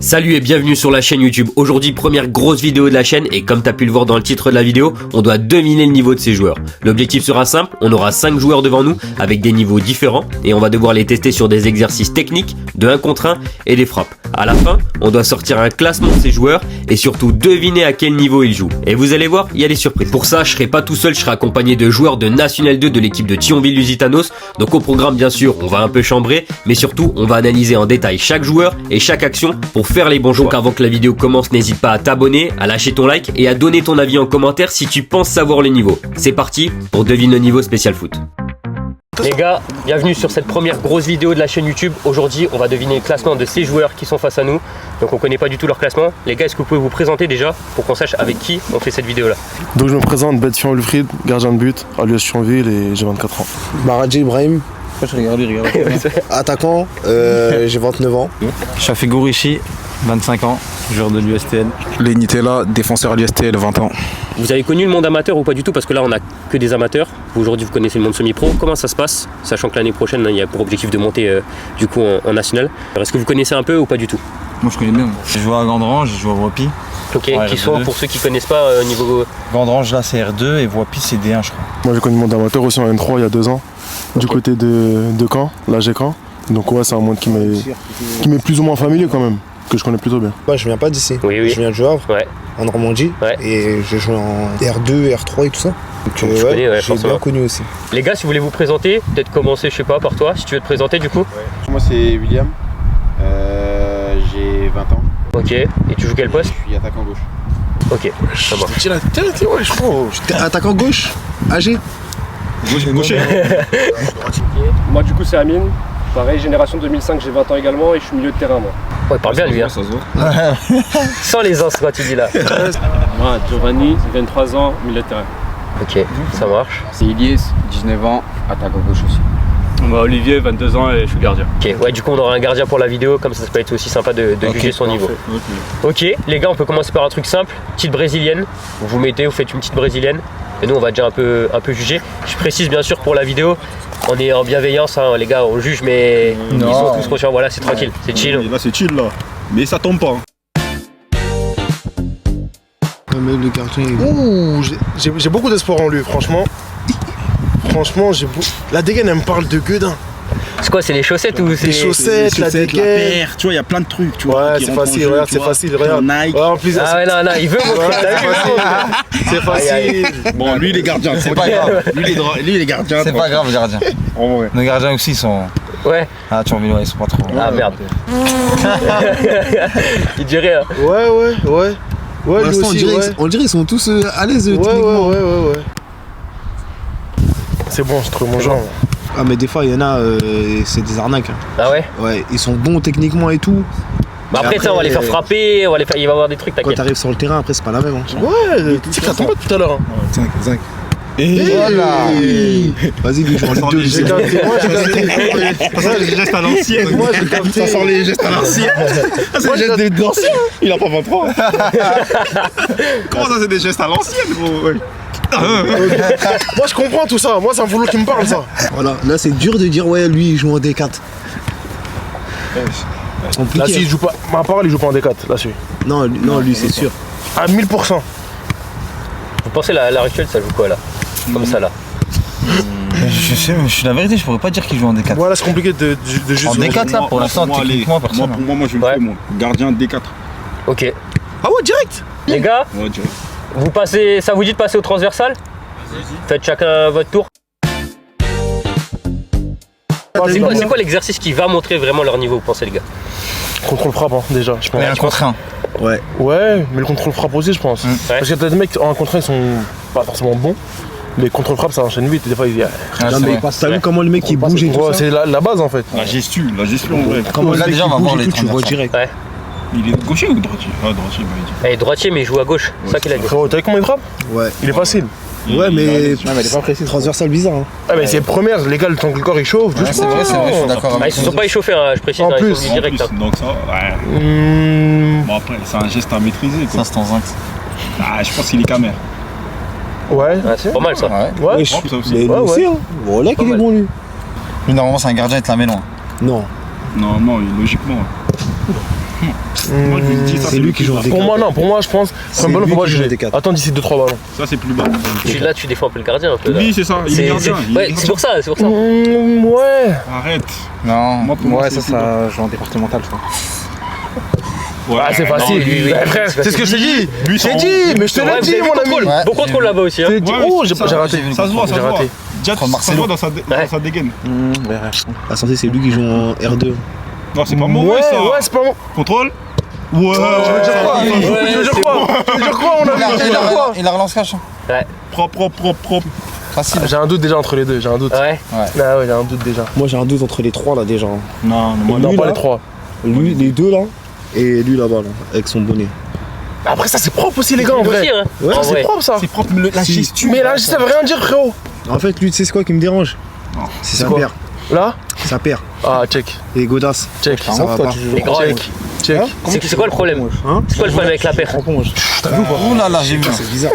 Salut et bienvenue sur la chaîne YouTube. Aujourd'hui, première grosse vidéo de la chaîne et comme t'as pu le voir dans le titre de la vidéo, on doit deviner le niveau de ces joueurs. L'objectif sera simple, on aura 5 joueurs devant nous avec des niveaux différents et on va devoir les tester sur des exercices techniques, de 1 contre 1 et des frappes. À la fin, on doit sortir un classement de ces joueurs et surtout deviner à quel niveau ils jouent. Et vous allez voir, il y a des surprises. Pour ça, je serai pas tout seul, je serai accompagné de joueurs de National 2 de l'équipe de Thionville-Lusitanos. Donc au programme, bien sûr, on va un peu chambrer, mais surtout, on va analyser en détail chaque joueur et chaque action pour faire les bons choix. Donc avant que la vidéo commence, n'hésite pas à t'abonner, à lâcher ton like et à donner ton avis en commentaire si tu penses savoir les niveaux. C'est parti pour deviner le niveau spécial foot. Les gars, bienvenue sur cette première grosse vidéo de la chaîne YouTube. Aujourd'hui, on va deviner le classement de ces joueurs qui sont face à nous. Donc on connaît pas du tout leur classement. Les gars, est-ce que vous pouvez vous présenter déjà pour qu'on sache avec qui on fait cette vidéo là? Donc je me présente, Betfian Ulfried, gardien de but, à l'US Thionville et j'ai 24 ans. Baradji Ibrahim, attaquant, j'ai 29 ans. Chafé Gourichi, 25 ans, joueur de l'USTL. Lenitella, défenseur à l'USTL, 20 ans. Vous avez connu le monde amateur ou pas du tout? Parce que là on a que des amateurs. Aujourd'hui vous connaissez le monde semi-pro. Comment ça se passe? Sachant que l'année prochaine il y a pour objectif de monter du coup en national. Est-ce que vous connaissez un peu ou pas du tout? Moi je connais bien. J'ai joué à Gandrange, j'ai joué à Voipy. Ok, Ouais, qui sont R2. pour ceux qui connaissent pas niveau... Gandrange là c'est R2 et Voipy c'est D1 je crois. Moi j'ai connu le monde amateur aussi en N3 il y a 2 ans, du côté de Caen, là j'ai Caen. Donc ouais, c'est un monde qui m'est plus ou moins familier quand même, que je connais plutôt bien. Moi je viens pas d'ici, Oui. je viens de Jouavre, Ouais. en Normandie, Ouais. et je joue en R2, R3 et tout ça. Donc tu connais, ouais, j'ai forcément. bien connu aussi. Les gars, si vous voulez vous présenter, peut-être commencer, je sais pas, par toi, si tu veux te présenter du coup. Moi c'est William, j'ai 20 ans, Ok, et tu joues quel poste? je suis attaquant gauche. Ok, ça marche. Ouais, je crois. T'es attaquant gauche, âgé. Gaucher. Moi du coup c'est Amine, pareil génération 2005, j'ai 20 ans également et je suis milieu de terrain moi. Ouais, il parle bien lui, hein. Ça se voit. Sans les ans, quoi tu dis là. Moi Giovanni, 23 ans, milieu de terrain. Ok, ça marche. C'est Ilyes, 19 ans, attaquant gauche aussi. Moi Olivier, 22 ans et je suis gardien. Ok, ouais, du coup on aura un gardien pour la vidéo, comme ça peut être aussi sympa de juger son niveau. Ok, les gars, on peut commencer par un truc simple, petite brésilienne. Vous mettez, vous faites une petite brésilienne. Et nous on va déjà un peu juger. Je précise bien sûr pour la vidéo, on est en bienveillance, hein, les gars, on juge, mais ils sont tous conscients, voilà, c'est tranquille, c'est chill. Là c'est chill là, mais ça tombe pas. Mais le gardien est... Ouh, j'ai beaucoup d'espoir en lui, franchement. Franchement, la dégaine elle me parle de Guedin. C'est quoi, c'est les chaussettes ou c'est... Les chaussettes, la dégaine. paire, tu vois, il y a plein de trucs, tu vois. Ouais, qui c'est rentrent en facile, jeu, regarde, tu c'est vois, facile, en regarde. Nike. Ouais, en plus, Ah ouais, non, il veut montrer, ouais, t'as vu? c'est facile. Bon, lui il est gardien, c'est pas grave. Lui il est gardien. C'est pas grave le gardien. En vrai. Nos gardiens aussi sont... Ouais, Ah Thionville ouais, ils sont pas trop... ah merde. Il dit rien. Ouais. Ouais, Pour lui l'instant, aussi, ouais. on dirait qu'ils sont tous à l'aise Ouais. techniquement. C'est bon, j'ai trouvé mon genre. Ah mais des fois il y en a, c'est des arnaques. Hein. Ah ouais? Ouais, ils sont bons techniquement et tout. Bah après, ça, on va les faire frapper, il va y avoir des trucs, Quand t'inquiète. t'arrives sur le terrain, après c'est pas la même. Hein. Ouais, tu sais que ça tombe pas tout à l'heure. Hein. 5. Voilà. Vas-y, lui, joue en Ligue 2. J'ai capté, moi j'ai capté. Ça, les gestes à l'ancienne. Moi j'ai capté. Ça sent les gestes à l'ancienne. Ah, c'est les gestes d'anciens. Il a pas 23. Comment ça, c'est des gestes à l'ancienne, gros? Ouais. Moi je comprends tout ça, moi c'est un boulot qui me parle ça. Voilà, là c'est dur de dire ouais, lui il joue en D4. Là si il joue pas, ma parole il joue pas en D4, là celui. Non, lui c'est sûr. À 1000%. Vous pensez à l'heure actuelle, ça joue quoi là? Comme ça là. Je sais, mais la vérité je pourrais pas dire qu'ils jouent en D4. Voilà, c'est compliqué de juste. En D4 là pour l'instant Moi, techniquement personne. moi je le Ouais. fais, moi. Gardien D4. Ok. Ah ouais, direct. Les gars, Ouais, direct. vous passez, ça vous dit de passer au transversal? Faites chacun votre tour. C'est quoi l'exercice qui va montrer vraiment leur niveau, vous pensez les gars? Contrôle frappe hein, déjà, je pense. Mais un contre un. Ouais. Ouais, mais le contrôle frappe aussi, je pense. Parce qu'il y a peut-être des mecs en contre 1 ils sont pas forcément bons. Les contrôle frappe ça enchaîne vite, et des fois il y a. Ah, Non, c'est mais vrai. t'as vu comment le mec il bouge et tout Ouais, ça? c'est la base en fait. La gestu en vrai. Comment Là, le mec déjà, il on va voir bouge et les tout, tu vois transversales. direct. Ouais. Il est gaucher ou droitier? Ah, droitier, bah il dit. Elle est droitier mais il joue à gauche, c'est ça qu'il a dit. Frérot, t'as vu comment il frappe? Ouais. Il est facile. Ouais, mais. il est pas précis. Transversal bizarre. Hein. Ah mais c'est première, les gars, le temps que le corps il chauffe. Ouais, c'est vrai, je suis d'accord Ah, avec ils se sont pas échauffés, hein, je précise, En hein, ils plus. sont venus direct. Hein. Donc ça, ouais. Bon après, c'est un geste à maîtriser quoi. Ça c'est en zinc. Ah, je pense qu'il est camère. Ouais. Ouais, c'est pas mal ça. Ouais. Ouais. Ouais, Propre, ça aussi. mais lui Ouais, aussi, hein. Voilà qu'il est mal. bon lui. Lui normalement c'est un gardien, il te la met loin. Non. Non, logiquement. Moi, je me dis, ça, C'est lui qui joue en Pour D4. moi, non. Pour moi, je pense. C'est Comme ballon, lui faut pas qui joue en juger. D4. Attends d'ici 2-3 ballons. Ça, c'est plus bas. Là, tu défends un peu le gardien un peu. Là. Oui, c'est ça. Il est gardien. Ouais, c'est pour ça, c'est pour ça. Ouais. Arrête. Non, Moi, pour moi, ouais, c'est ça joue en départemental, je crois. Ouais, Ah, c'est non, facile. lui, Bah, frère, c'est ce que je t'ai dit. lui, Je t'ai c'est dit, mais je te Ouais, l'ai vous dit, avez vu mon le ami. contrôle. Ouais, Bon contrôle là-bas aussi. Je Hein. t'ai dit, Ouais, oh, c'est ça. j'ai raté. Ça se voit, ça J'ai se voit. raté. Déjà, ça se voit dans sa dégaine. La santé, c'est lui qui joue en R2. Non, c'est pas Ouais, mauvais ça. ouais, c'est pas bon. Contrôle. Ouais. Je veux dire quoi Je veux dire quoi Je veux dire quoi, mon ami Je veux dire quoi Il a relance cash. Propre. Facile. J'ai un doute déjà entre les deux, j'ai un doute. Ouais. Ah ouais, j'ai un doute déjà. Moi, j'ai un doute entre les trois là déjà. Non, moi, Non, lui, pas là. les trois. Lui, les deux là, et lui là-bas, là, avec son bonnet. Après, ça, c'est propre aussi, les gars, en Lui vrai. aussi, hein. Ouais, En C'est vrai. propre, ça. c'est propre, mais la Si. gestu. Mais là, ça veut rien dire, frérot. En fait, lui, tu sais c'est quoi qui me dérange? Non. C'est sa quoi paire. Là Sa paire. Ah, check. Et Godas. Check. Ça va pas. Les grands, Check. Check. c'est quoi le problème? Hein? C'est quoi le problème avec la paire? Ouh là là, j'ai vu. C'est bizarre.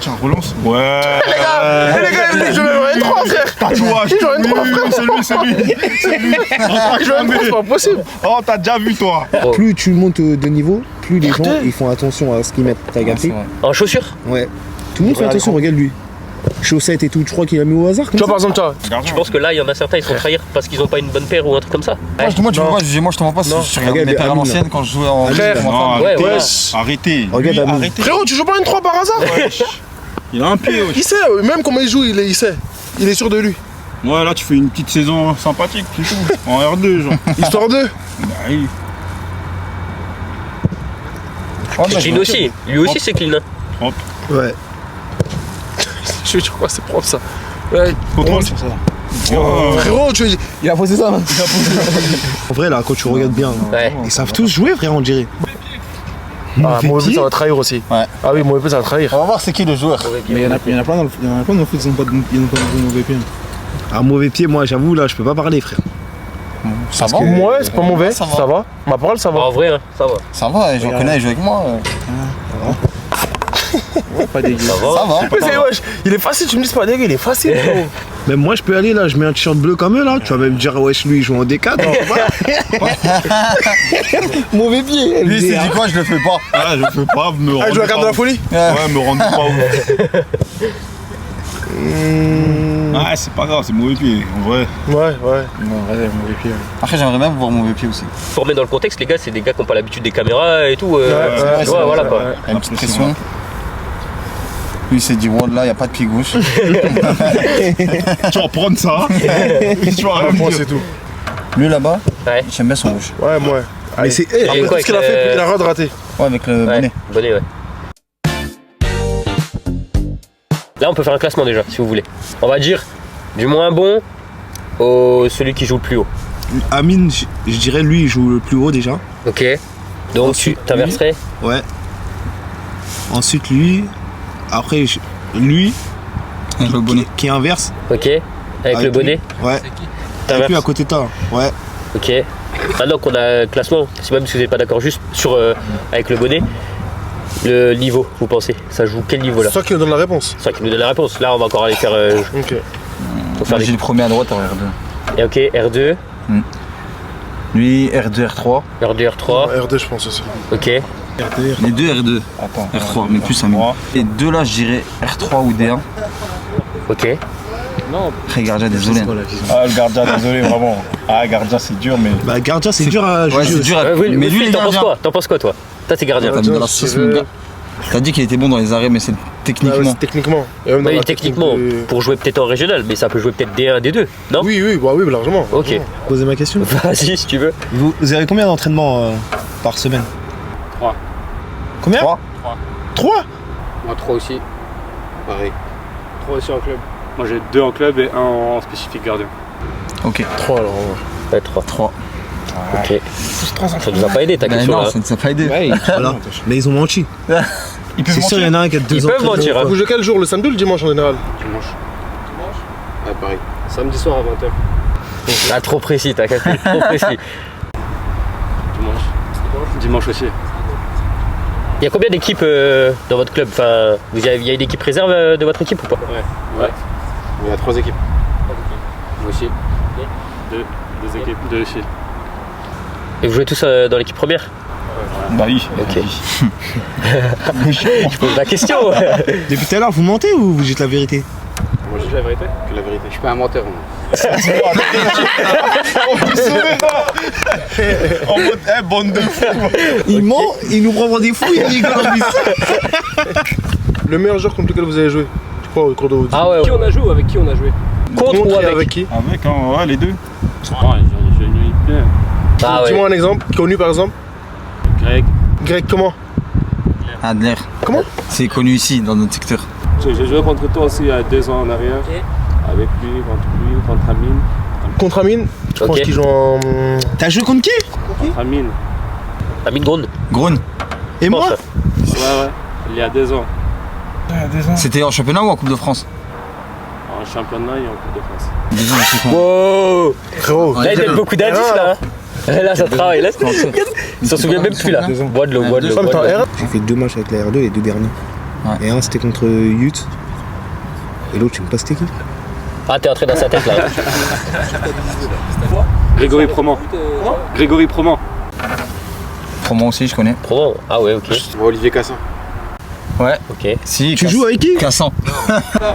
Tiens, relance. Ouais. Les gars, je vais mettre 3, frère. Tatouage. Ils ont une trois, frère. C'est lui. Je vais mettre 3, c'est pas possible. Oh, t'as déjà vu toi. Plus tu montes de niveau, plus les gens ils font attention à ce qu'ils mettent. T'as capté? En chaussures? Ouais. Tout le monde fait attention, regarde lui. Chaussettes et tout, je crois qu'il a mis au hasard Tu comme vois, par ça. exemple, toi. Tu penses que là, il y en a certains, ils sont trahir parce qu'ils ont pas une bonne paire ou un truc comme ça? Moi, tu veux pas juger, moi je te mens pas si Non. je regarde Regarde mes les paires à Amine, l'ancienne quand je jouais en Frère. Non, Ouais, arrêtez. voilà. Arrêtez. Regarde Lui, Amine. arrêtez. Frérot, tu joues pas une 3 par hasard? Il a un pied. Il sait, même comment il joue, il sait. Il est sûr de lui. Ouais, là, tu fais une petite saison sympathique, c'est tout. En R2, genre. Histoire de. Bah, oui. C'est clean aussi. Lui aussi, c'est clean. Hein. Ouais. Je veux dire quoi, c'est propre ça. Ouais. Contrôle. Frérot, tu veux dire. Il a posé ça là. En vrai là, quand tu regardes bien, Ouais. ils savent tous jouer frère on dirait. Ah, mauvais pied, ça va trahir aussi. Ouais. Ah oui, mauvais pied, ça va trahir. On va voir c'est qui le joueur. Mais il y en a plein dans le foot, ils n'ont pas de mauvais pieds. Un mauvais pied, moi j'avoue là, je peux pas parler frère. Ça va. Ouais, c'est pas mauvais, Ça ça va. va. Ma parole, ça va. En vrai, hein, ça va. Ça va, j'en connais, il joue avec moi. Pas dégueu. Ça va. Ça va. Mais c'est wesh, il est facile, tu me dis pas dégueu, il est facile, frérot. Même moi je peux aller là, je mets un t-shirt bleu comme eux là, tu vas même dire wesh lui il joue en D4. Mauvais pied. Lui, il s'est dit quoi, je le fais pas. Ah, je peux pas me rendre. Ah, il joue la carte de la folie? Ouais, me rendre pas ouf. Ah, c'est pas grave, c'est mauvais pied, en vrai. Ouais, ouais. Non, ouais, mauvais pied. Après, j'aimerais bien voir mauvais pied aussi. Pour remettre dans le contexte, les gars, c'est des gars qui n'ont pas l'habitude des caméras et tout. Ouais, tu vois, voilà quoi. Il y a une petite pression. Lui, il s'est dit, là, il n'y a pas de pied gauche. Tu vas prendre ça. Tu vas rien me Moi, dire. c'est tout. Lui, là-bas, Ouais. j'aime bien son gauche. Ouais, moi. Mais c'est Et Après quoi, tout ce qu'il a avec fait, le- il a rien de raté. Ouais, avec le Ouais, bonnet. bonnet, ouais. Là, on peut faire un classement déjà, si vous voulez. On va dire du moins bon au celui qui joue le plus haut. Amine, je dirais lui il joue le plus haut déjà. Ok. Donc tu Ensuite, t'inverserais. Ouais. Ensuite lui. Après lui Avec le bonnet. qui inverse. Ok. Avec le lui. bonnet. Ouais. Avec T'inverses. lui à côté de toi. Ouais. Ok. Maintenant qu'on a le classement, si même si vous n'êtes pas d'accord, juste sur avec le bonnet, le niveau, vous pensez, ça joue quel niveau là? C'est toi qui nous donne la réponse. C'est ça qui nous donne la réponse. Là, on va encore aller faire. Ok. Faut faire J'ai des... le premier à droite en R2. Et ok, R2, Lui, R2, R3. R2, R3. RD, je pense aussi. Ok. Les deux R2. Attends. R3, mais plus un minimum. Les deux là, je dirais R3 ou D1. Ok. Après, gardien, désolé. Ah, le gardien, désolé, vraiment. Ah, gardien, c'est dur, mais. Bah gardien c'est dur à Ouais, juger. c'est dur. Oui, Mais lui, il est t'en penses gardien. quoi? T'en penses quoi toi? Toi, t'es gardien. T'as mis dans la sauce, mon gars. T'as dit qu'il était bon dans les arrêts, mais c'est Ah ouais, techniquement. c'est techniquement. Et même dans Oui, la techniquement, technique de- pour jouer peut-être en régional, mais ça peut jouer peut-être D1, D2, non? Oui, oui, bah oui, largement. Ok. Posez ma question. Vas-y, si tu veux. Vous avez combien d'entraînements par semaine? 3. Combien? 3. Moi 3 aussi. Pareil. 3 aussi en club. Moi j'ai 2 en club et 1 en spécifique gardien. Ok. 3 alors. Ouais, 3. 3. Ok. Ça nous a pas aidé ta question non, là. ça ne t'a pas aidé. Voilà. Mais ils ont menti. Il peut C'est sûr, il y en a un qui a 2 Ils ans. peuvent mentir. Hein. Vous jouez quel jour? Le samedi ou le dimanche en général? Dimanche. Ouais, pareil. Samedi soir à 20h. Ah, trop précis, t'as capté. Trop précis. Dimanche. Dimanche aussi. Il y a combien d'équipes dans votre club? Enfin, il y a une équipe réserve de votre équipe ou pas? Ouais. Il y a 3 équipes. Moi aussi. 2 équipes, 2 aussi. Et vous jouez tous dans l'équipe première? Bah oui. Ok. Je pose la question. Depuis tout à l'heure, vous mentez ou vous dites la vérité? Moi, je dis la vérité. Que la vérité. Je suis pas un menteur, moi. On peut sauver là. En mode, bande de fous. Il ment, il nous prend pour des fous, il rigole en plus. Le meilleur joueur contre lequel vous avez joué, tu crois, au cours de votre vie? Ah ouais. Qui on a joué ou avec qui on a joué? Contre ou avec? qui? Avec, ouais, les deux. J'ai une plein. Ah ouais. Dis-moi un exemple, connu par exemple. Greg. Greg, comment? Adler. Comment? C'est connu ici, dans notre secteur. J'ai joué contre toi aussi il y a 2 ans en arrière. Avec lui, contre Amine. Contre Amine, je pense Ok. qu'il joue en. T'as joué contre qui? Contre Amine. Amine Grone. Grone. Et moi? Ouais. Il y a 2 ans. C'était en championnat ou en Coupe de France? En championnat et en Coupe de France. 2 ans, c'est quoi? Wow. Frérot, Là, il donne beaucoup d'indices là. Là, ça travaille. Là, il s'en souvient même plus là. Bois de l'eau, bois de l'eau. en même temps, R. J'ai fait 2 matchs avec la R2, les 2 derniers. Ouais. Et un c'était contre Ute. Et l'autre, je sais même pas c'était qui. Ah, t'es entré dans sa tête là. Grégory Proman. Grégory Proman. Pour moi aussi, je connais. Promo. Ah ouais, ok. Olivier Cassin. Ouais. Ok. Si, Tu joues avec qui? Cassan.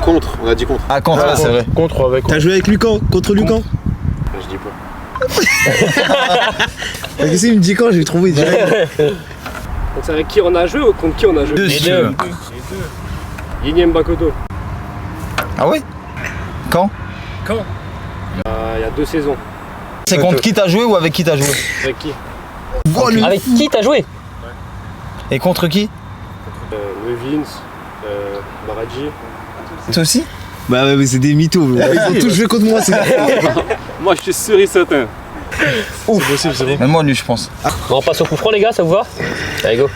Contre, on a dit contre. Ah, contre, c'est vrai. Contre ou avec. T'as joué avec Lucan? Contre Lucan? Je dis pas. Qu'est-ce qu'il me dit quand? J'ai trouvé direct. Donc c'est avec qui on a joué ou contre qui on a joué? Deux, si tu veux. Yignem Bakoto. Ah ouais? Quand? Il y a 2 saisons. C'est contre qui t'as joué ou avec qui t'as joué? Avec qui? Avec qui t'as joué? Et contre qui? Levins, Baradji. Toi aussi? Bah ouais, mais c'est des mythos. Ils ont tous joué contre moi, c'est Moi je suis sûr et certain. C'est possible, c'est bon. Même moi, lui, je pense. On passe au coup franc les gars, ça vous va? Allez go.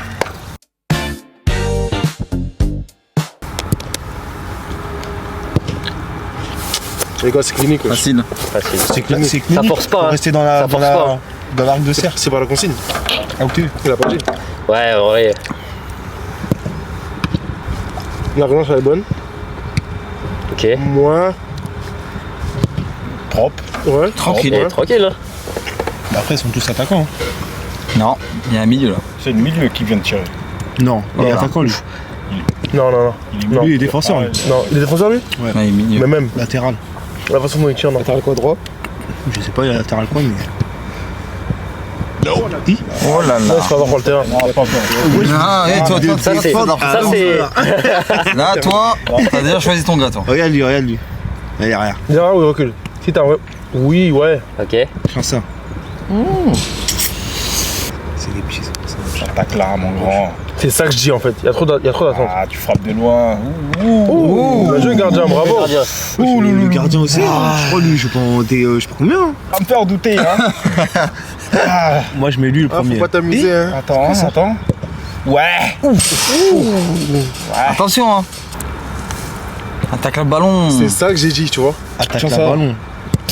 Les gars, c'est clinique. wesh. Facile. Facile. C'est clinique. Ça force pas, hein. Rester dans Ça force pas. dans l'arc de cercle. C'est pas la consigne. Ah ok. Il a pas dit. Ouais, en vrai. La relance, elle est bonne. Ok. Moi. Propre. Ouais. Tranquille. Et tranquille hein. Bah après ils sont tous attaquants. Non, il y a un milieu là. C'est le milieu qui vient de tirer. Non, il est Voilà. attaquant lui. Non, non, non. Non. Lui il est défenseur lui. Non, il est défenseur lui? Ouais, il est milieu. Mais même, Latéral. la façon dont il tire, non. Latéral quoi droit? Je sais pas, il est latéral quoi mais. Oh là là. Ouais, c'est pas avoir pour le terrain. Ah, et toi, toi, Ça c'est. Ça c'est. là, toi, t'as déjà choisi ton gars, toi. Regarde lui, regarde lui. Allez, regarde. Derrière ou il recule? Si t'as un vrai. Oui, ouais. Ok. Prends ça. C'est des petits. J'attaque là, mon grand. C'est ça que je dis en fait. Il y a trop d'attente. Ah, tu frappes de loin. Ouh, bien joué, gardien, bravo. Gardien. Ouh, le gardien aussi. Je crois lui, je sais pas combien. Hein. Va me faire douter, hein. Moi je mets lui le Ah, faut premier. pas t'amuser, hein. Attends. Ouais. Attention, hein. Attaque le ballon. C'est ça que j'ai dit, tu vois. Attaque Tiens la ça. ballon.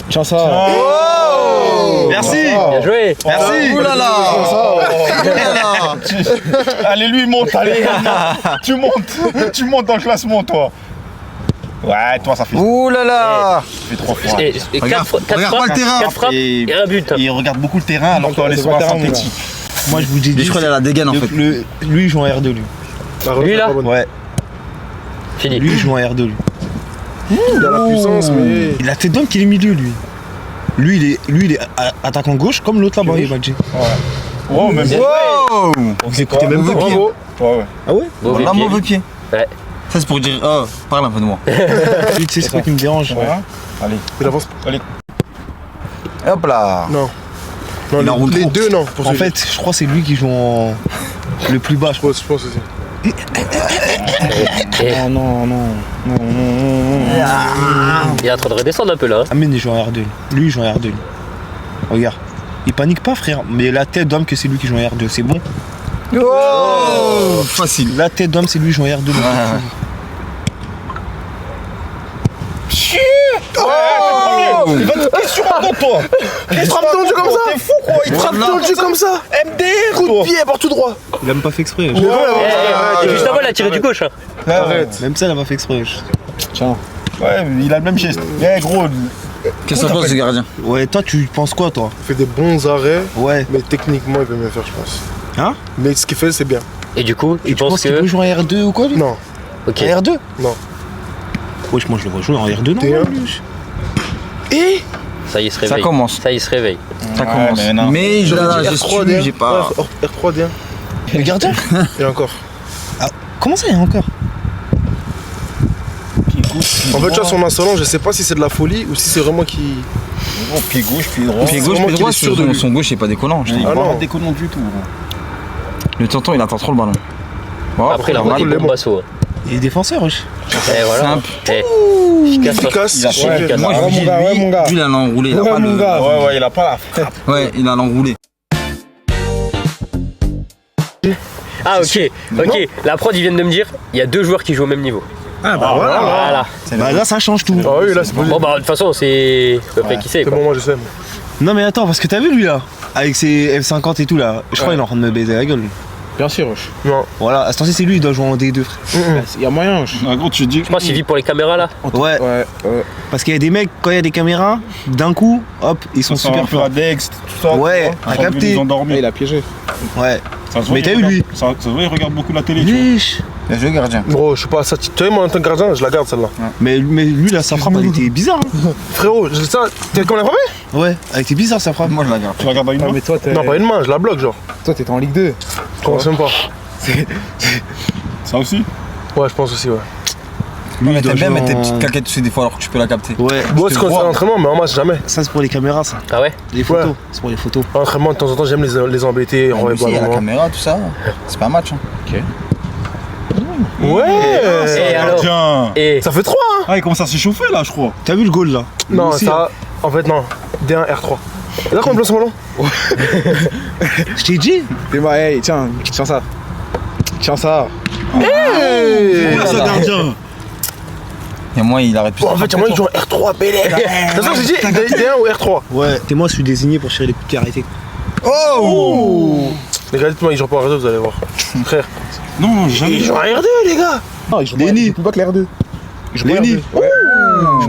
Tiens ça. Oh Merci. Bien joué. Merci. Ouh là là. Ouh là là. Allez, lui, monte, allez. Tu montes dans le classement, toi. Ouais, toi, ça fait, Ouh là là. ça fait 3 fois. Et Regarde, 4 regarde frappes. pas le terrain. 4 frappes Et- et un but. Il regarde beaucoup le terrain, alors que dans les c'est soins pas terrain, synthétiques. Moi je vous dis. Lui, je crois qu'il a la dégaine en fait. Lui il joue en R2 lui. La relance, Lui, elle est là pas bonne. Ouais. Fini. Lui il joue en R2 lui. Il a la puissance, mais. Il a tête d'homme qu'il est milieu lui. Lui il est attaquant gauche comme l'autre là-bas il m'a dit. Oh, même bien. Wow. Vous écoutez même pas. Bravo. Ouais. Ah ouais? Mauvais Là, pied. mauvais pied. Ouais. Ça, c'est pour dire. Oh, parle un peu de moi. Lui tu sais c'est quoi qui me dérange? Ouais. Allez. Il avance. Hop là. Non. Il Non, enroule les trop. deux, non. Pour En celui-là. fait je crois que c'est lui qui joue en. Le plus bas je crois. Je pense aussi. Oh non. Il est en train de redescendre un peu là. hein. Amine il joue en R2. Lui il joue en R2. Regarde. Il panique pas frère. Mais la tête d'homme que c'est lui qui joue en R2. C'est bon? Oh, facile. La tête d'homme c'est lui qui joue en R2. Il va te sur un dos, toi. Il frappe tendu comme ça. T'es fou, quoi. Il Frappe tendu comme ça. MDR, Coup de pied, part tout droit. Il a même pas fait exprès. Et juste avant, il a tiré du gauche. hein. Arrête. Même ça il a pas fait exprès. Ouais, il a le même geste. Eh, gros. Qu'est-ce que t'en penses, ce gardien? Ouais toi tu penses quoi toi? Il fait des bons arrêts, Ouais. mais techniquement, il peut mieux faire, je pense. Hein? Mais ce qu'il fait, c'est bien. Et du coup, Et tu penses qu'il que. peut jouer en R2 ou quoi lui? Non. Ok. En R2? Non. Wesh, moi je le vois jouer en R2 non? T1. Et Ça y est, il se Ça réveille. commence. Ça y est, il se réveille. Ça commence. mais non. Mais j'ai R3 D1. j'ai pas. Ouais, R3 D1. le gardien? Et encore. Comment ça, il y a encore? En fait, tu vois, son insolent, je sais pas si c'est de la folie ou si c'est vraiment qui. Pied gauche, pied droit. Pied c'est gauche, vraiment pied qu'il droit, est sûr de lui. son gauche, c'est pas décollant. Je te dis. Ah non. Pas déconnant du tout. Le tonton, il attend trop le ballon. Bon, Après, il a normal. envoyé des bombassos. Il est défenseur, wesh. Et voilà. Simple. Efficace. Il a Ouais, fait. Moi, je Ouais, lui dis, mon gars, ouais, mon gars. lui, il a l'enroulé. Il a Ouais, pas mon le. gars. Ouais, il a pas la frappe. Ouais, il a l'enroulé. Ah, ok. Ok. La prod, ils viennent de me dire, il y a 2 joueurs qui jouent au même niveau. Ah bah voilà. Voilà. Bah là, ça change tout. Ah oui, là, c'est bon. Bon, bah, de toute façon, c'est à peu près qui c'est, C'est quoi. bon, moi, je sais. Non mais attends, parce que t'as vu lui là? Avec ses F50 et tout là. Je crois qu'il est en train de me baiser la gueule. lui. Bien sûr, wesh. Voilà, à ce temps-ci, c'est lui, il doit jouer en D2, frère. Il y a moyen, wesh. Ah, gros, tu dis. Je pense qu'il vit pour les caméras, là. Ouais, Ouais, parce qu'il y a des mecs, quand il y a des caméras, d'un coup, hop, ils sont super forts. Dex, tout ça. Ouais, tu vois. t'as Ils ont capté. dû les ouais. endormir. Il a piégé. Ouais. Ça se voit, Mais il t'as vu, regarde- lui Ça se voit, il regarde beaucoup la télé, tu vois. Lich. Bien joué, gardien. Gros, je sais pas, ça. Tu vois, moi, en tant que gardien, je la garde celle-là. Mais lui là, sa frappe, elle était bizarre. Hein. Frérot, ça. T'es comme la frappé? Ouais, elle était bizarre sa frappe. Moi, je la garde. Tu la gardes à une Non, main. mais toi, t'es. Non, pas une main, je la bloque, genre. Toi, t'étais en Ligue 2. Je pense même pas. Ça aussi. Ouais, je pense aussi, ouais. Lui, mais il doit t'aimes bien jouer mettre tes en- petites claquettes dessus des fois alors que tu peux la capter. Ouais. Moi, c'est quand c'est à l'entraînement, mais en match, jamais. Ça, c'est pour les caméras, ça. Ah ouais? Les photos. Ouais. C'est pour les photos. À l'entraînement, de temps en temps, j'aime les embêter, Lui envoyer aussi, il y a la ballon. caméra, tout ça. C'est pas un match. Hein. Ouais! Et alors? Tiens. Et. Ça fait 3, hein? Ah, il commence à s'échauffer là, je crois. T'as vu le goal là? Non, Lui aussi, ça. En fait, non. D1, R3. Là, comment on place ce ballon? Je t'ai dit. T'es mal, hey, tiens ça. Tiens ça. Hey! Ça, gardien. Et moi, il arrête plus. Bon, en fait, il y a moyen de jouer en R3, Bélé! De toute façon, j'ai dit D1 ou R3. Ouais. T'es moi, je suis désigné pour tirer les coups de pied arrêtés. Oh! Les gars, dites-moi, ils jouent pas en R2, vous allez voir. Frère, Non, j'ai jamais ils vu. jouent en R2, les gars! Non, il joue Lenny. plus bas que l'R2. Il joue pas Lenny. R2. Ouais.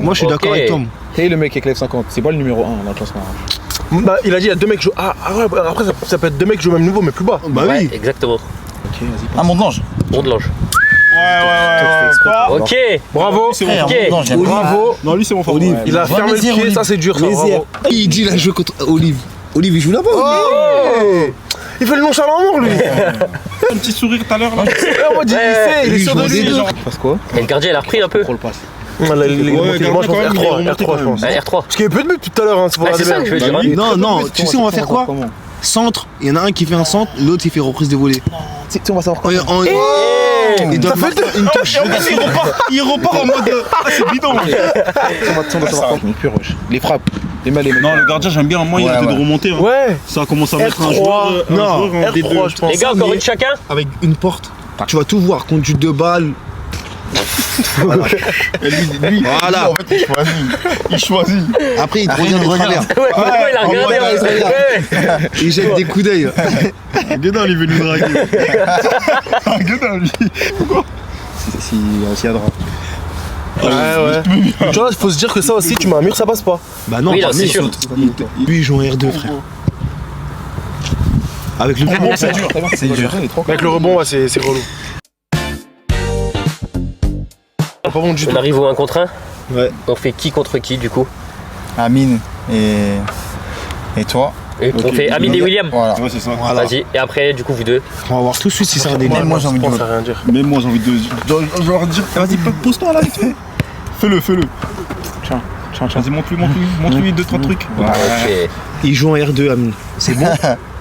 Moi, je suis d'accord Ok. avec Tom. T'es le mec avec l'F50. C'est pas le numéro 1 dans le classement. Bah, il a dit, il y a 2 mecs qui jouent. Ah ouais, après, ça peut être 2 mecs qui jouent au même niveau, mais plus bas. Bah Ouais, oui. exactement. Ok, vas-y. Ah, mon ange. Bon de l'ange. Ouais. Ok. Bravo! C'est mon Frère, Ok. mon ange, j'aime pas. Olivo, Non, lui, c'est mon favori. Olive. Ouais. il a Va fermé le Mézières, pied, Olive. ça c'est dur, ça. Mézières. Bravo. Il dit il a joué contre Olive. Olive, il joue là-bas. Oh! Il fait le nonchalant mort, lui! Un petit sourire tout à l'heure là. En mode, il sait, il est sûr de lui. Genre. Passe quoi? Et le gardien, il a repris un peu. Contrôle passe. Moi, je pense quand même, il est R3, remonté R3, quand je même. pense. Ouais, R3. Parce qu'il y avait peu de buts tout à l'heure, hein, c'est pour Ouais, c'est ça regarder que je veux bien. dire. Non, non, tu sais, on va faire quoi? Comment? Centre, il y en a un qui fait un centre, l'autre il fait reprise de volée. Tu sais, on va savoir comment. Il donne une touche. Il repart en mode. Ah, c'est bidon. On va savoir comment. Mais pur rush. Les frappes. Les mains, les mecs. Non, le gardien, j'aime bien. Moi, il Ouais, arrête de ouais. remonter. Hein. Ouais! Ça commence à mettre un R3, joueur non, en R3, D2. je pense. Les gars, encore une chacun. Avec une porte, tu vas tout voir. Conduite de balle. Et lui, Voilà. en fait, il choisit. Après, il te regarde de travers. Ouais, pourquoi il a regardé ouais, en ouais, ouais. Il jette des coups d'œil. Guédin, il est venu draguer. Guédin, lui. S'il y a drap. Ouais. Tu vois, il faut se dire que ça aussi, tu mets un mur, ça passe pas. Bah non, Oui, là, pas c'est mieux. sûr. Lui, il joue en R2, frère. Avec le rebond, C'est dur. C'est dur. Avec le rebond, ouais, c'est relou. Pas bon du tout. On arrive au 1 contre 1. Ouais. On fait qui contre qui, du coup? Amine et toi. Et on fait Amine et William. Voilà. Ouais, c'est ça. Voilà. Vas-y. Et après, du coup, vous deux. On va voir tout de suite si ça a des Même moi, j'ai envie de Je pense jouer. à rien dire. Même moi, j'ai envie de. Je leur dire. Vas-y, pose-toi là, vite fait. Fais-le. Tiens. Vas-y, montre-lui 2-3 trucs. Ok. Il joue en R2, Amine. C'est bon.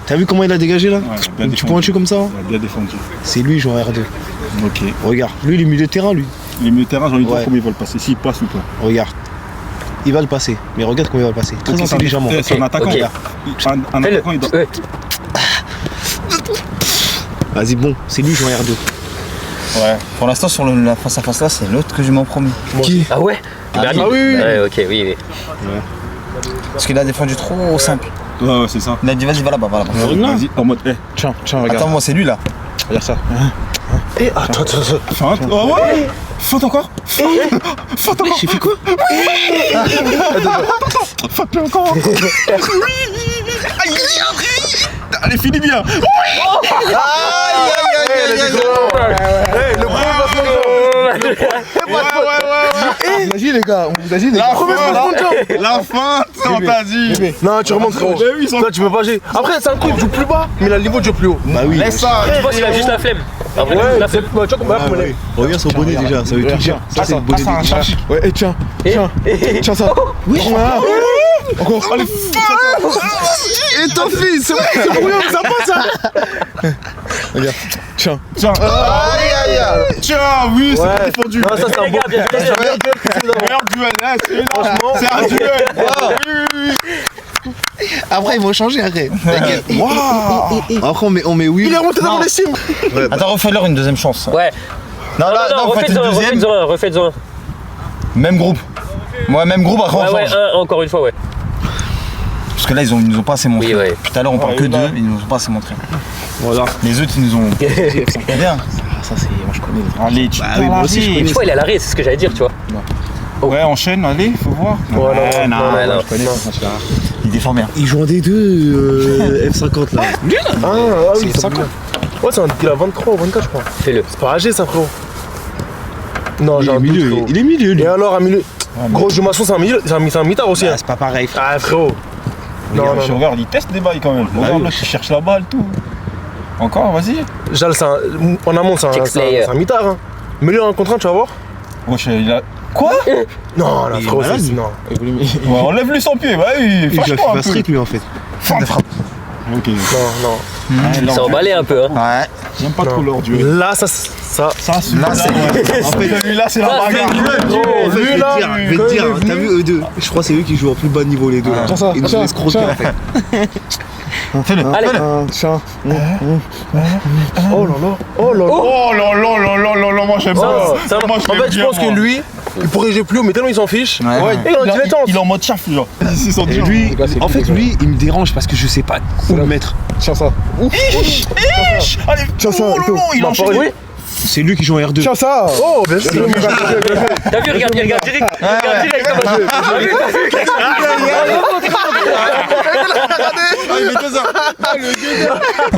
T'as vu comment il a dégagé là? Ouais, bien Tu défendu. pointu comme ça? Ouais, bien défendu. C'est lui, il joue en R2. Ok. Regarde, lui, il est milieu de terrain, lui. Les milieux de terrain, j'ai envie de voir Ouais. comment ils vont le passer. S'ils passent ou pas. Regarde. Il va le passer. Mais regarde comment il va le passer. Très Ok, intelligemment. C'est un attaquant. ok. Un Fais-le. attaquant, il doit. Ouais. Vas-y, bon, c'est lui, il joue en R2. Ouais. Pour l'instant, sur la face à face là, c'est l'autre que je m'en promis. Qui? Ah ouais? Ah Amine. oui, oui. Ouais, ok, oui. Parce qu'il a défendu trop simple. Ouais, c'est ça. Il a dit vas-y, va là-bas, va là-bas. Vas-y, en mode. Tiens, regarde. Attends, moi, c'est lui là. Regarde ça. Et attends. Feinte. Oh ouais. Feinte encore. Feinte encore. J'ai fait quoi? Feinte encore. Allez, finis bien. Vas-y les gars, vas-y les gars. La fin, on t'a dit. Non, tu remontes frérot. Toi, tu peux pas gérer. Après, c'est un coup, il joue plus bas, mais là, le niveau joue plus haut. Bah oui. Laisse ça. Je pense qu'il a juste la flemme. Après, Ouais, la c'est flemme. tu vois comme comme elle est. Regarde son bonnet déjà, ça veut tout dire. Ça c'est le bonnet un des chat. Ouais, et tiens, tiens ça. Oui, encore. Allez, Et ton fils, c'est vrai. c'est pour rien, ça passe ça. Regarde, tiens. Tiens. Tiens, oui, c'est défendu. Non, ça c'est un bon. Meilleur duel, là, c'est un duel. Après ils vont changer après. T'inquiète. Après on met oui. Il est remonté dans mon estime. Attends, refais-leur une deuxième chance. Ouais. Non, là, Non, faites une deuxième. refaites-en un. Même groupe. Ouais, même groupe, après on Ouais, change. un, encore une fois, ouais. Parce que là, ils nous ont pas assez montré. Oui, ouais. Tout à l'heure, on parle que d'eux, ils nous ont pas assez montré. Voilà. Les autres, ils nous ont. Bien. Ça c'est moi je connais. Allez, tu Bah oui, moi aussi je connais. Tu vois, il a l'arrêt, c'est ce que j'allais dire, tu vois. Ouais, enchaîne, allez, faut voir. Ouais, non, Ouais, non. Il défend bien. Ils jouent en D2 F50 là. Ah oui, c'est 50. Ouais, c'est un il a 23 ou 24, je crois. Fais-le. C'est pas âgé ça, frérot. Non, j'ai un doute, milieu, frérot. il est milieu lui. Et alors, un milieu. Gros, Jules Masson, c'est un milieu, c'est un mitard aussi. Hein. C'est pas pareil frère. Ah, frérot. Non, Je non. regarde, il teste des bails quand même. Regarde, là, il cherche la balle, tout. Encore, vas-y. Jal, en amont, c'est Kick-player. un mitard. Hein. Milieu en contre 1, tu vas voir. Wesh, il a. Non, là, Il est frérot, malade, c'est. lui. Non. Ouais, enlève-lui son pied, bah oui, Il joue à fâche-toi un FIFA peu. Street lui en fait. Ok. Non, Il s'est emballé un peu, hein. Ouais. J'aime pas trop leur non. duel. Là, ça. Ça, Là, c'est. En fait, celui-là, c'est la Ça, bagarre. Oh, Je vais lui, là, te dire, t'as vu eux deux. Je crois que c'est eux qui jouent au plus bas niveau les deux. là. Tiens ça, Ils nous tiens, ont escroqué tiens. en fait. Fais-le. Allez. Tiens. Oh là là. Oh là là. Oh là là là là là là, moi j'aime Ça, ça. ça, Moi, en l'aime fait, je bien, pense que moi. lui, il pourrait jouer plus haut, mais tellement il s'en fiche. Ouais. Ouais, Et il est en dilettante. il est en mode chaf, genre. Ici, sont Et dur. lui, en fait lui il me dérange parce que je sais pas où le mettre. Tiens ça. Allez, Tiens ça, oh là là, il Bah, enchaîne. oui. C'est lui qui joue en R2. Tiens ça. Oh, bien sûr. T'as vu, regarde, direct. Regarde direct comment je. T'as vu,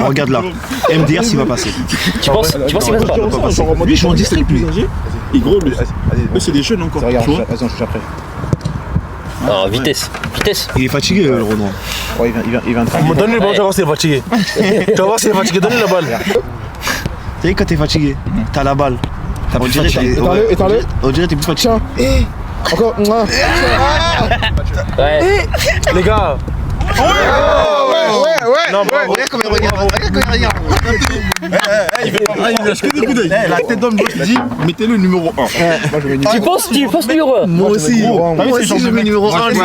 Regarde là. MDR s'il va passer. Tu penses qu'il va pas? Lui il joue en district lui. Il est gros, lui. Mais c'est des jeunes encore. Tu vois. Non, vitesse. Il est fatigué le Renoir. Donne-lui le ballon, tu vas voir s'il est fatigué. Tu vas voir s'il est fatigué, donne-lui la balle. Tu sais quand t'es fatigué, t'as la balle. On dirait t'es plus fatigué. Tiens. Encore. Ouais. Les gars. Non, bravo. Regarde comment il regarde. Regarde comment il regarde. Il lâche que des coups d'œil. La tête d'homme, je dis, mettez le numéro 1. Tu penses numéro 1? Moi aussi. Moi aussi je mets numéro 1 lui.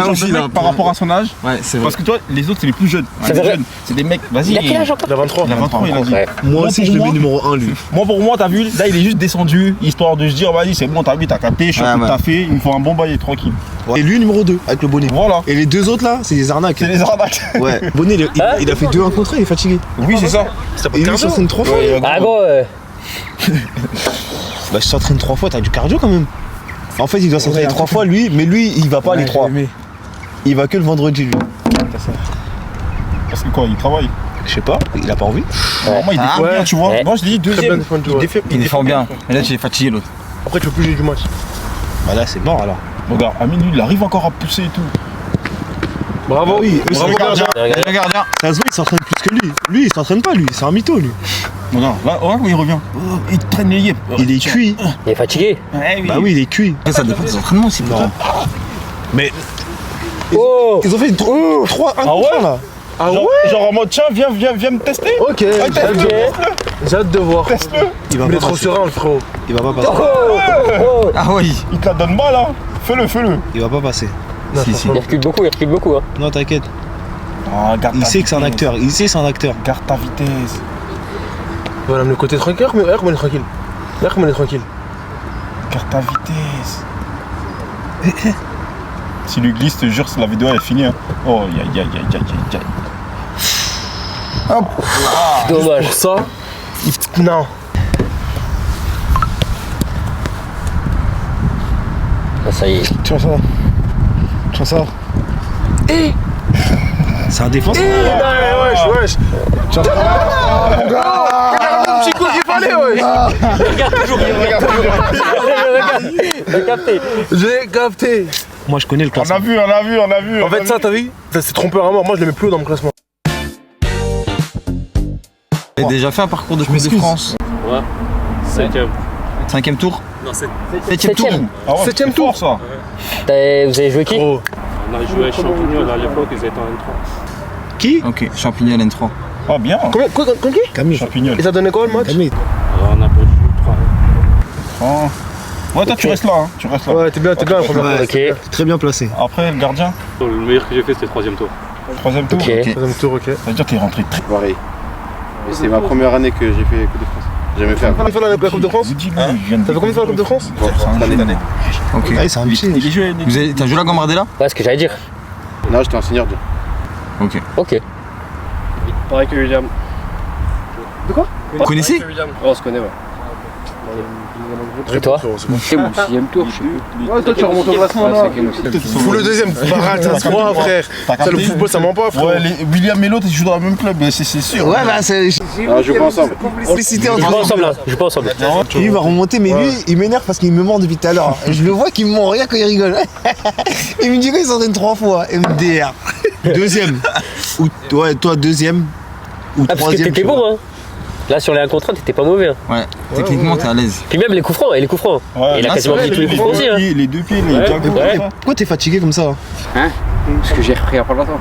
Par rapport à son âge. Ouais, c'est vrai. Parce que toi, les autres, c'est les plus jeunes. C'est des vrai. jeunes. C'est des mecs, vas-y. Il a quel âge encore? Il a 23. Il a 23, il a dit. Ouais. Moi aussi je le mets numéro 1 lui. Moi, pour moi, t'as vu, là, il est juste descendu, histoire de se dire, vas-y, c'est bon, t'as vu, t'as capté, je suis un peu taffé, il me faut un bon bail tranquille. Et lui numéro 2 avec le bonnet. Voilà. Et les deux autres là, c'est des arnaques. C'est les arnaques. Ouais. Bonnet il a fait 2 1 contre 1, il est fatigué. Oui, c'est ça. C'est pas Et lui il cardio. s'entraîne 3 fois. Ah, gros, Bah je s'entraîne 3 fois, t'as du cardio quand même. En fait il doit s'entraîner 3 fois lui, mais lui il va pas les 3. Il va que le vendredi lui. Parce que quoi, il travaille. Je sais pas, il a pas envie. Normalement, il défend bien, tu vois. Ouais. Moi, je dis Très bien deuxième. défendu, ouais. Il défend bien. Et là, tu es fatigué, l'autre. Après, tu peux plus jouer du match. Bah là c'est mort alors. Regarde, Amine, lui, il arrive encore à pousser et tout. Bravo. Oui, Bravo, gardien. gardien. Le gardien. ça se voit il s'entraîne plus que lui. Lui il s'entraîne pas lui, c'est un mytho lui. Regarde, là, regarde où il revient. Oh, il traîne les yeux. Il est cuit. il est fatigué. Bah oui il est cuit. Après, ça dépend des entraînements aussi. Non. Mais Oh! ils ont fait 3 1 Ah ouais là. Ah ouais? Genre en mode, tiens, viens me tester. Ok, j'ai hâte de voir. Teste-le. Il va Il est pas trop passer. serein, le frérot. Il va pas passer. Ah oui. Il te la donne mal, hein. Fais-le. Il va pas passer. Non, Si, si. Il recule beaucoup, hein. Non t'inquiète. Ah, garde Il ta sait que c'est un vitesse. acteur. Il sait que c'est un acteur. Garde ta vitesse. Voilà, le côté tranquille. Regarde comment il est tranquille. Regarde comment il est tranquille. Garde ta vitesse. Si lui glisse, je te jure, la vidéo elle est finie. Hein. Oh, aïe. Dommage. Pour ça, non. Ah, ça y est. Tiens ça. C'est un défenseur. Wesh. Petit coup qu'il fallait, wesh. Regarde toujours. J'ai capté. Moi, je connais le On classement. a vu. En fait, ça, t'as vu? C'est trompeur à mort. Moi, je le mets plus haut dans mon classement. J'ai déjà fait un parcours de Coupe de France. Ouais. 5ème. 5ème tour. Non, c'est 7ème tour. Ah ouais, 7ème c'est tour. fort, ça. Vous avez joué qui? Oh. On a joué à Champignon à l'époque, ils étaient en N3. Qui? Ok, Champignon N3. Ah, bien. Combien qui? Camille. Champignon. Et ça donnait quoi le match? Camille. Alors on a perdu 3. Ah. Ouais, toi, tu restes là. Hein. Tu restes là. Ouais, t'es bien la première fois. Ok. Très bien placé. Après, le gardien, Le meilleur que j'ai fait, c'était 3ème tour. 3ème tour. Ok. Troisième tour, ok. Ça veut dire qu'il est rentré très Pareil. Et c'est ma première année que j'ai fait Coupe de France. J'ai jamais fait Combien de fois la Coupe de France? vite. Ça fait combien de fois la Coupe de France? cette année. Ok. Ah, c'est un petit. T'as joué la Gambardella? Ouais, ce que j'allais dire. Non, j'étais en senior déjà. Ok. Ok. Pareil que William. Vous connaissez? Oh, on se connaît, ouais. Et toi? Ouais, toi, tu remontes au classement là. Fous le deuxième. Barral, ça se voit, frère. Ça, le football, ça ment pas, frère. Ouais, William et l'autre, ils jouent dans le même club, c'est sûr. Ouais, bah, c'est. On joue pas ensemble. Complicité Je entre joue pas ensemble, là. Je joue pas ensemble. Lui, il va remonter, mais lui, il m'énerve parce qu'il me ment depuis tout à l'heure. Je le vois qu'il me ment rien quand il rigole. Il me dit qu'il s'entraîne 3 fois. MDR. Deuxième. Ou, ouais, toi, deuxième. Ou Ah, parce que troisième. t'étais je sais bon, hein. Là, sur les 1 contre 1, t'étais pas mauvais. Hein. Ouais. Techniquement, t'es à l'aise. Puis même les coups francs, et les coups francs. Ouais, Il a là, quasiment c'est pris tous les vrai, coups francs aussi. Hein. Les deux pieds, les Ouais. diagonaux. pas. ça. Pourquoi t'es fatigué comme ça? Parce que j'ai repris il y a pas longtemps.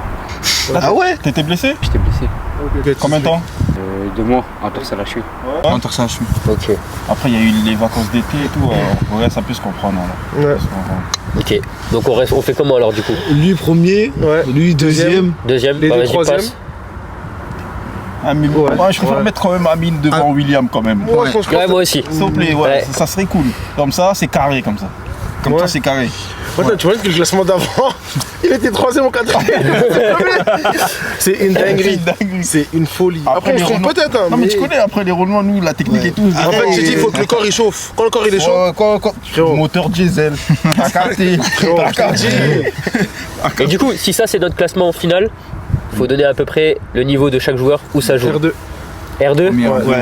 Ah ouais? T'étais blessé? J'étais blessé. Combien de temps? 2 mois en torse à la cheville. Entre ça, je suis. Ok. Après, il y a eu les vacances d'été et tout. Ouais, ça peut se comprendre. Alors. Ouais. Ok. Donc on fait comment alors du coup? Lui, premier. Ouais. Lui, deuxième. Deuxième, Les bah, deux vas-y, troisième. passe. Amine. Ouais. Ouais, je préfère mettre quand même Amine devant William quand même. Ouais, je pense que Ouais, moi aussi. S'il vous plaît, ouais, Ouais. ça serait cool. Comme ça, c'est carré comme ça. Comme Ouais. ça, c'est carré. Attends, tu vois que le classement d'avant, il était 3ème ou 4ème. C'est une dinguerie. C'est une folie. Après, on se trompe peut-être. Hein, Non, mais tu connais après les roulements, nous, la technique et tout. En fait, tu dis, il faut que le corps il chauffe. Quand le corps il est chaud, Quand moteur diesel, t'as capté. T'as capté. Et du coup, si ça c'est notre classement final, faut donner à peu près le niveau de chaque joueur où ça joue. R2, R2, Premier, Ouais. Ouais.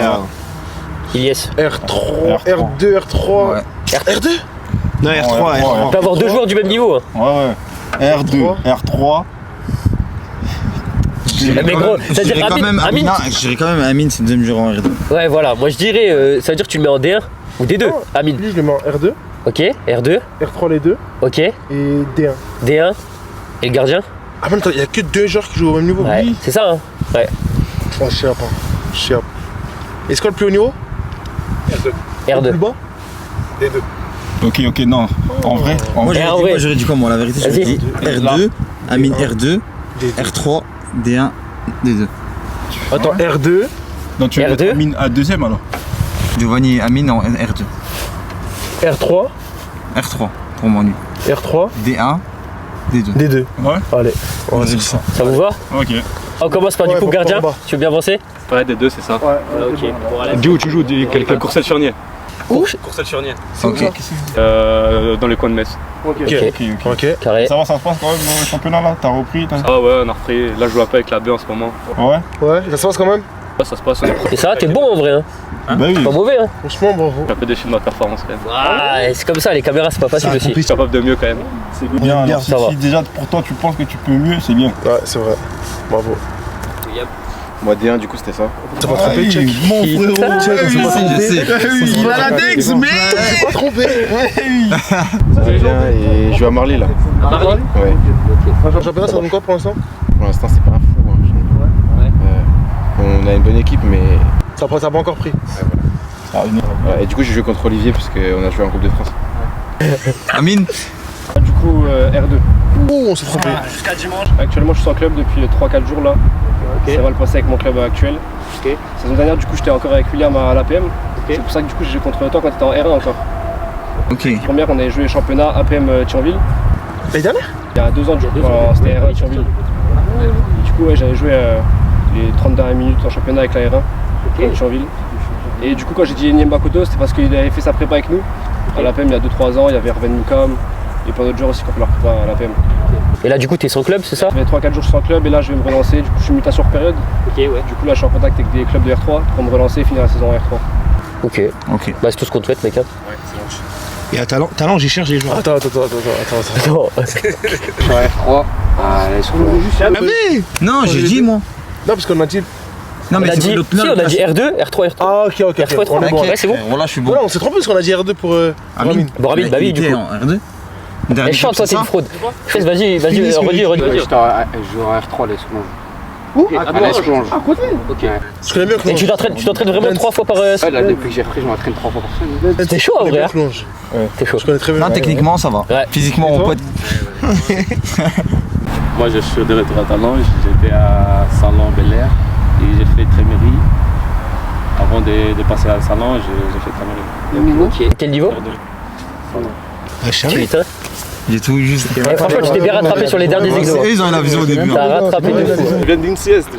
Ilyes. R3, R2, R3. Ouais. R2 Non, R3, Ouais, R3. On peut avoir 2 joueurs du même niveau. Hein. Ouais. R2, R3. Mais gros, ça veut dire Amine, Amine, Je dirais quand même Amine, c'est le deuxième joueur en R2. ouais voilà, moi je dirais, ça veut dire que tu le mets en D1 ou D2, Amine. Lui, je le mets en R2, Ok, R2, R3 les deux, ok, et D1. D1, et le gardien. Ah, mais attends, il n'y a que 2 joueurs qui jouent au même niveau. Ouais, Oui. c'est ça hein. Ouais, Oh, je sais pas. Je sais pas. Est-ce quoi le plus haut niveau? Le R2. plus bas? D2. Ok, non. En vrai, Moi, Et en vrai. j'aurais dit quoi, moi, la vérité, j'aurais Vas-y. dit R2, Amine R2, D2. R3, D1, D2. Attends, R2, donc tu veux R2? mettre Amine à deuxième alors? Giovanni et Amine en R2. R3, R3, pour moi, lui. R3, D1, D2. D2. Ouais. Allez, on va Vas-y. dire ça. Ça vous va? Ok. On commence par Ouais, du coup faut gardien, pas en bas. tu veux bien avancer? Ouais, des deux, c'est ça. Ouais, Ok, bon allez. Dis où tu joues, quel Courcelles-Churnier. Courcelles-Churnier. Ok. Dans les coins de Metz. Ok. Ok. Carré. Ça va, ça se passe quand même dans le championnat là? T'as repris? Ah ouais, on a repris. Là, je joue un peu avec la B en ce moment. Ouais. Ouais, ça se passe quand même. Ouais, ça se passe, on est Et ça va, t'es bon en vrai hein. Bah oui. Pas mauvais hein. Franchement, bravo. un peu déçu de ma performance quand même. Ah, c'est comme ça, les caméras c'est pas facile aussi. Je suis capable de mieux quand même. C'est bien. Alors, ça va. si déjà pour toi tu penses que tu peux mieux, c'est bien. Ouais, c'est vrai. Bravo. Moi, D1, du coup, c'était ça. T'as pas trompé, check. Mon frérot. Check, c'est pas trompé. Il va la Dex, mais. T'es pas trompé. Et je joue à Marly là. Marly. Ouais. Le championnat, ça donne quoi pour l'instant? Pour l'instant, c'est pas un fou. Hein. On a une bonne équipe, mais. Ça n'a pas encore pris. Ah, Voilà. Et du coup, j'ai joué contre Olivier parce qu'on a joué en Coupe de France. Amine, Du coup, R2. Oh, on s'est trompé. Actuellement, je suis en club depuis 3-4 jours là. Ça va le passer avec mon club actuel. Saison dernière, du coup, j'étais encore avec William à l'APM. C'est pour ça que du coup, j'ai joué contre toi quand t'étais en R1 encore. ok. Première, on avait joué championnat APM Thionville. L'année dernière? Il y a 2 ans, du coup, quand c'était R1 Thionville. Et du coup, ouais, j'avais joué les 30 dernières minutes en championnat avec la R1 contre Thionville. Et du coup, quand j'ai dit Enyem Bakoto, c'était parce qu'il avait fait sa prépa avec nous. À l'APM, il y a 2-3 ans, il y avait Hervé Moukam Et plein d'autres joueurs aussi qui ont fait leur prépa à l'APM. Et là, du coup, t'es sans club, c'est ça? Ça fait 3-4 jours sans club et là je vais me relancer. Du coup, je suis mutation sur période. Ok, ouais. Du coup, là je suis en contact avec des clubs de R3 pour me relancer et finir la saison en R3. Ok. Ok. Bah, c'est tout ce qu'on te souhaite, mec. Hein. Ouais, c'est gentil. Et à talent, j'y cherche les joueurs. Attends. Non. Je suis en R3. Allez, Non, j'ai dit moi. Non, parce qu'on a dit. Non, On a dit, le- si, on a dit R2, R3, R3. Ah, ok. R3, R3. On est bon. Ouais, c'est bon. Voilà, je suis bon. Voilà, on s'est trompé parce qu'on a dit R2 pour Ramin. Bon, Ramin, bah oui, du coup. En R2. Et chante, toi, t'es une fraude. Chris, vas-y, redis. Je joue en R3 les secondes. À l'Esclange. À côté. Ok. Je connais bien Et tu t'entraînes vraiment 3 fois par Ouais, là, depuis que j'ai repris, je m'entraîne 3 fois par semaine. T'es chaud, en vrai. Hein. Plonge. T'es chaud. Je connais très bien. Non, techniquement, ça va. Ouais. Physiquement, on peut être. Moi, je suis de retour à Talange. J'étais à Salon-Bel-Air et j'ai fait Tréméry. Avant de passer à Salon, j'ai fait Tréméry. Ok. Quel niveau? Je savais. Putain. J'ai tout juste. Ouais, franchement, tu t'es bien rattrapé sur les derniers exos. Eux, ils ont eu la vision au début. T'as rattrapé de fou. Je viens d'une sieste.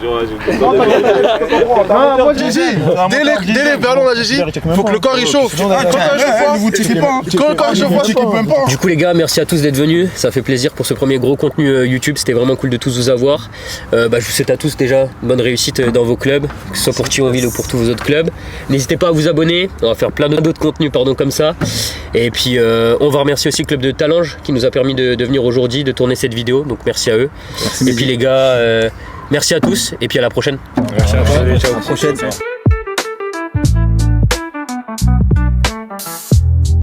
Moi, Gigi, dès les ballons, là, Gigi, faut que le corps il chauffe. Quand le corps il chauffe, Du coup les gars, merci à tous d'être venus, ça fait plaisir pour ce premier gros contenu YouTube, c'était vraiment cool de tous vous avoir. Je vous souhaite à tous déjà bonne réussite dans vos clubs, que ce soit pour Thionville ou pour tous vos autres clubs. N'hésitez pas à vous abonner, on va faire plein d'autres contenus comme ça. Et puis on va remercier aussi le club de Talange qui nous a permis de venir aujourd'hui, de tourner cette vidéo, donc merci à eux. Et puis les gars, merci à tous et puis à la prochaine. Merci à toi. Ciao, à la prochaine.